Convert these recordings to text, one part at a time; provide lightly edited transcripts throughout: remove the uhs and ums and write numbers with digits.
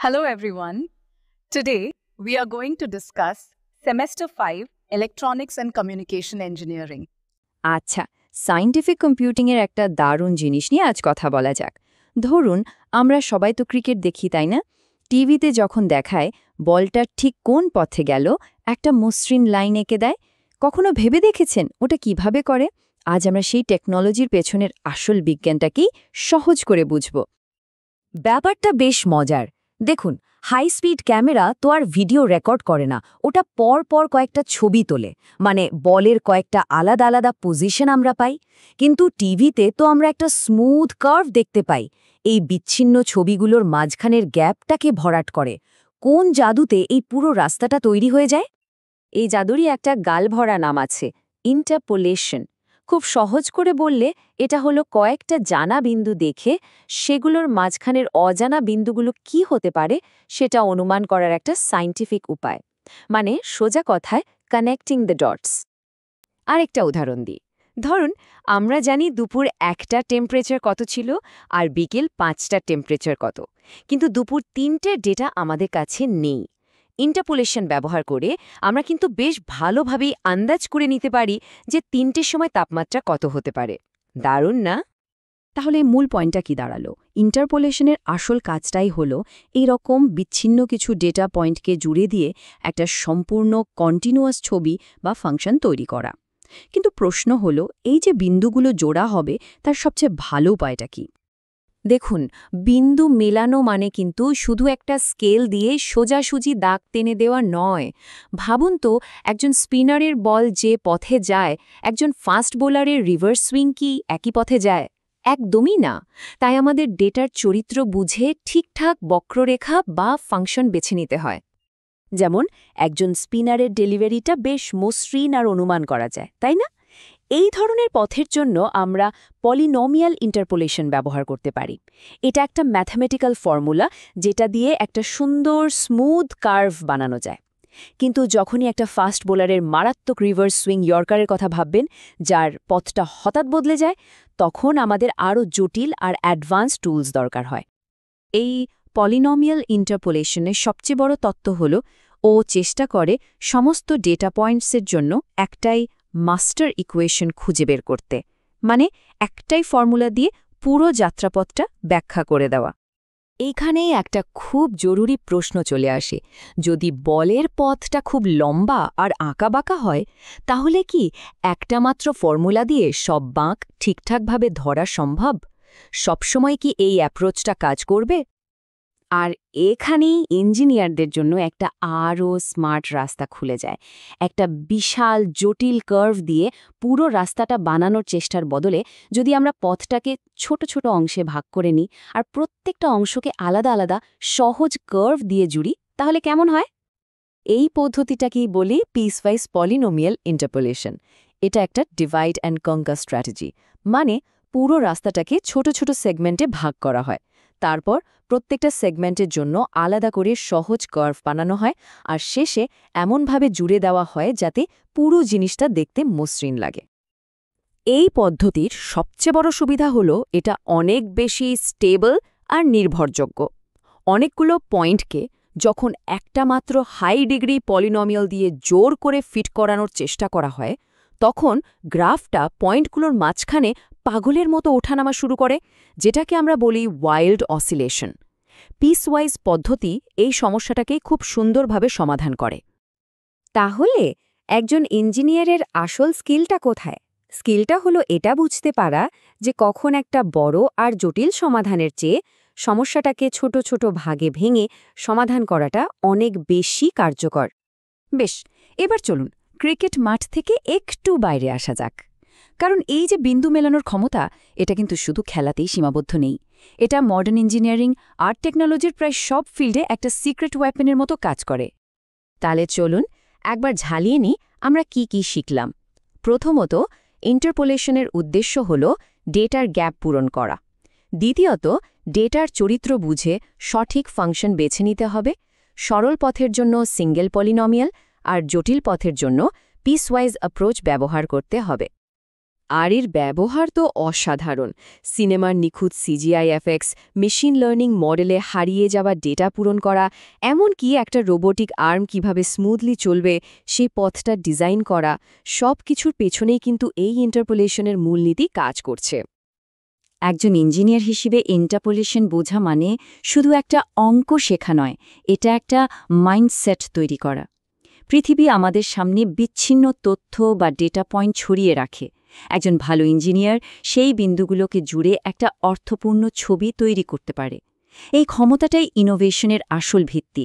Hello everyone. Today we are going to discuss Semester 5 Electronics and Communication Engineering. আচ্ছা, scientific কম্পিউটিংয়ের একটা দারুণ জিনিস নিয়ে আজ কথা বলা যাক। ধরুন, আমরা সবাই তো ক্রিকেট দেখি, তাই না? টিভিতে যখন দেখায় বলটা ঠিক কোন পথে গেল, একটা মসৃণ লাইন এঁকে দেয়। কখনো ভেবে দেখেছেন ওটা কিভাবে করে? আজ আমরা সেই টেকনোলজির পেছনের আসল বিজ্ঞানটাকেই সহজ করে বুঝব। ব্যাপারটা বেশ মজার। দেখুন, হাই স্পিড ক্যামেরা তো আর ভিডিও রেকর্ড করে না, ওটা পর কয়েকটা ছবি তোলে, মানে বলের কয়েকটা আলাদা আলাদা পজিশন আমরা পাই। কিন্তু টিভিতে তো আমরা একটা স্মুথ কার্ভ দেখতে পাই। এই বিচ্ছিন্ন ছবিগুলোর মাঝখানের গ্যাপটাকে ভরাট করে কোন জাদুতে এই পুরো রাস্তাটা তৈরি হয়ে যায়? এই জাদুরই একটা গালভরা নাম আছে, ইন্টারপোলেশন। খুব সহজ করে বললে এটা হলো কয়েকটা জানা বিন্দু দেখে সেগুলোর মাঝখানের অজানা বিন্দুগুলো কি হতে পারে সেটা অনুমান করার একটা সায়েন্টিফিক উপায়। মানে সোজা কথায় কানেক্টিং দ্য ডটস। আরেকটা উদাহরণ দিই। ধরুন, আমরা জানি দুপুর 1টার টেম্পারেচার কত ছিল আর বিকেল 5টার টেম্পারেচার কত, কিন্তু দুপুর 3টের ডেটা আমাদের কাছে নেই। ইন্টারপোলেশন ব্যবহার করে আমরা কিন্তু বেশ ভালোভাবেই আন্দাজ করে নিতে পারি যে 3টের সময় তাপমাত্রা কত হতে পারে। দারুণ না? তাহলে মূল পয়েন্টটা কি দাঁড়ালো? ইন্টারপোলেশনের আসল কাজটাই হলো এই রকম বিচ্ছিন্ন কিছু ডেটা পয়েন্টকে জুড়ে দিয়ে একটা সম্পূর্ণ কন্টিনিউয়াস ছবি বা ফাংশন তৈরি করা। কিন্তু প্রশ্ন হলো, এই যে বিন্দুগুলো জোড়া হবে তার সবচেয়ে ভালো উপায়টা কি? দেখুন, বিন্দু মেলানো মানে কিন্তু শুধু একটা স্কেল দিয়ে সোজাসুজি দাগ টেনে দেওয়া নয়। ভাবুন তো, একজন স্পিনারের বল যে পথে যায়, একজন ফাস্ট বোলারের রিভার্স সুইং কি একই পথে যায়? একদমই না। তাই আমাদের ডেটার চরিত্র বুঝে ঠিকঠাক বক্ররেখা বা ফাংশন বেছে নিতে হয়। যেমন একজন স্পিনারের ডেলিভারিটা বেশ মসৃণ আর অনুমান করা যায়, তাই না? এই ধরনের পথের জন্য আমরা পলিনোমিয়াল ইন্টারপোলেশন ব্যবহার করতে পারি। এটা একটা ম্যাথমেটিক্যাল ফর্মুলা যেটা দিয়ে একটা সুন্দর স্মুথ কার্ভ বানানো যায়। কিন্তু যখনই একটা ফাস্ট বোলারের মারাত্মক রিভার্স সুইং ইয়র্কারের কথা ভাববেন, যার পথটা হঠাৎ বদলে যায়, তখন আমাদের আরও জটিল আর অ্যাডভান্স টুলস দরকার হয়। এই পলিনোমিয়াল ইন্টারপোলেশনের সবচেয়ে বড় তত্ত্ব হল, ও চেষ্টা করে সমস্ত ডেটা পয়েন্টসের জন্য একটাই মাস্টার ইকুয়েশন খুঁজে বের করতে, মানে একটাই ফর্মুলা দিয়ে পুরো যাত্রাপথটা ব্যাখ্যা করে দেওয়া। এইখানেই একটা খুব জরুরি প্রশ্ন চলে আসে। যদি বলের পথটা খুব লম্বা আর আঁকাবাঁকা হয়, তাহলে কি একটা মাত্র ফর্মুলা দিয়ে সব বাঁক ঠিকঠাকভাবে ধরা সম্ভব? সবসময় কি এই অ্যাপ্রোচটা কাজ করবে? আর এখানেই ইঞ্জিনিয়ারদের জন্য একটা আরও স্মার্ট রাস্তা খুলে যায়। একটা বিশাল জটিল কার্ভ দিয়ে পুরো রাস্তাটা বানানোর চেষ্টার বদলে যদি আমরা পথটাকে ছোট ছোট অংশে ভাগ করে নিই আর প্রত্যেকটা অংশকে আলাদা আলাদা সহজ কার্ভ দিয়ে জুড়ি, তাহলে কেমন হয়? এই পদ্ধতিটাকেই বলি পিসওয়াইজ পলিনোমিয়াল ইন্টারপোলেশন। এটা একটা ডিভাইড অ্যান্ড কনকার স্ট্র্যাটেজি। মানে পুরো রাস্তাটাকে ছোট ছোট সেগমেন্টে ভাগ করা হয়, তারপর প্রত্যেকটা সেগমেন্টের জন্য আলাদা করে সহজ কার্ভ বানানো হয়, আর শেষে এমনভাবে জুড়ে দেওয়া হয় যাতে পুরো জিনিসটা দেখতে মসৃণ লাগে। এই পদ্ধতির সবচেয়ে বড় সুবিধা হলো এটা অনেক বেশি স্টেবল আর নির্ভরযোগ্য। অনেকগুলো পয়েন্টকে যখন একটা মাত্র হাই ডিগ্রি পলিনোমিয়াল দিয়ে জোর করে ফিট করানোর চেষ্টা করা হয়, তখন গ্রাফটা পয়েন্টগুলোর মাঝখানে পাগলের মতো ওঠানামা শুরু করে, যেটাকে আমরা বলি ওয়াইল্ড অসিলেশন। পিসওয়াইজ পদ্ধতি এই সমস্যাটাকে খুব সুন্দরভাবে সমাধান করে। তাহলে একজন ইঞ্জিনিয়ারের আসল স্কিলটা কোথায়? স্কিলটা হলো এটা বুঝতে পারা যে কখন একটা বড় আর জটিল সমাধানের চেয়ে সমস্যাটাকে ছোট ছোট ভাগে ভেঙে সমাধান করাটা অনেক বেশি কার্যকর। বেশ, এবার চলুন ক্রিকেট মাঠ থেকে একটু বাইরে আসা যাক। কারণ এই যে বিন্দু মেলানোর ক্ষমতা, এটা কিন্তু শুধু খেলাতেই সীমাবদ্ধ নেই। এটা মডার্ন ইঞ্জিনিয়ারিং আর টেকনোলজির প্রায় সব ফিল্ডে একটা সিক্রেট ওয়েপনের মতো কাজ করে। তাহলে চলুন একবার ঝালিয়ে নিই আমরা কি কি শিখলাম। প্রথমত, ইন্টারপোলেশনের উদ্দেশ্য হল ডেটার গ্যাপ পূরণ করা। দ্বিতীয়ত, ডেটার চরিত্র বুঝে সঠিক ফাংশন বেছে নিতে হবে। সরল পথের জন্য সিঙ্গেল পলিনোমিয়াল আর জটিল পথের জন্য পিসওয়াইজ অ্যাপ্রোচ ব্যবহার করতে হবে। আর এর ব্যবহার তো অসাধারণ। সিনেমার নিখুঁত সিজিআই এফেক্টস, মেশিন লার্নিং মডেলে হারিয়ে যাওয়া ডেটা পূরণ করা, এমনকি একটা রোবোটিক আর্ম কিভাবে স্মুথলি চলবে সেই পথটা ডিজাইন করা, সব কিছুর পেছনেই কিন্তু এই ইন্টারপোলেশনের মূলনীতি কাজ করছে। একজন ইঞ্জিনিয়ার হিসেবে ইন্টারপোলেশন বোঝা মানে শুধু একটা অঙ্ক শেখা নয়, এটা একটা মাইন্ডসেট তৈরি করা। পৃথিবী আমাদের সামনে বিচ্ছিন্ন তথ্য বা ডেটা পয়েন্ট ছড়িয়ে রাখে। একজন ভালো ইঞ্জিনিয়ার সেই বিন্দুগুলোকে জুড়ে একটা অর্থপূর্ণ ছবি তৈরি করতে পারে। এই ক্ষমতাটাই ইনোভেশনের আসল ভিত্তি।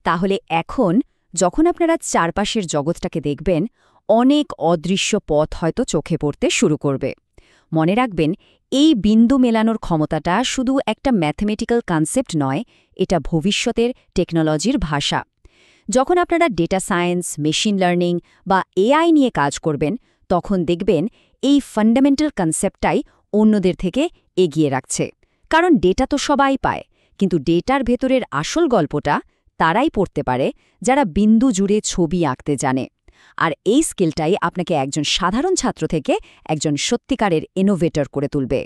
তাহলে এখন যখন আপনারা চারপাশের জগৎটাকে দেখবেন, অনেক অদৃশ্য পথ হয়তো চোখে পড়তে শুরু করবে। মনে রাখবেন, এই বিন্দু মেলানোর ক্ষমতাটা শুধু একটা ম্যাথমেটিক্যাল কনসেপ্ট নয়, এটা ভবিষ্যতের টেকনোলজির ভাষা। যখন আপনারা ডেটা সায়েন্স, মেশিন লার্নিং বা এআই নিয়ে কাজ করবেন, তখন দেখবেন এই ফান্ডামেন্টাল কনসেপ্টটাই অন্যদের থেকে এগিয়ে রাখছে। কারণ ডেটা তো সবাই পায়, কিন্তু ডেটার ভেতরের আসল গল্পটা তারাই পড়তে পারে যারা বিন্দু জুড়ে ছবি আঁকতে জানে। আর এই স্কিলটাই আপনাকে একজন সাধারণ ছাত্র থেকে একজন সত্যিকারের ইনোভেটর করে তুলবে।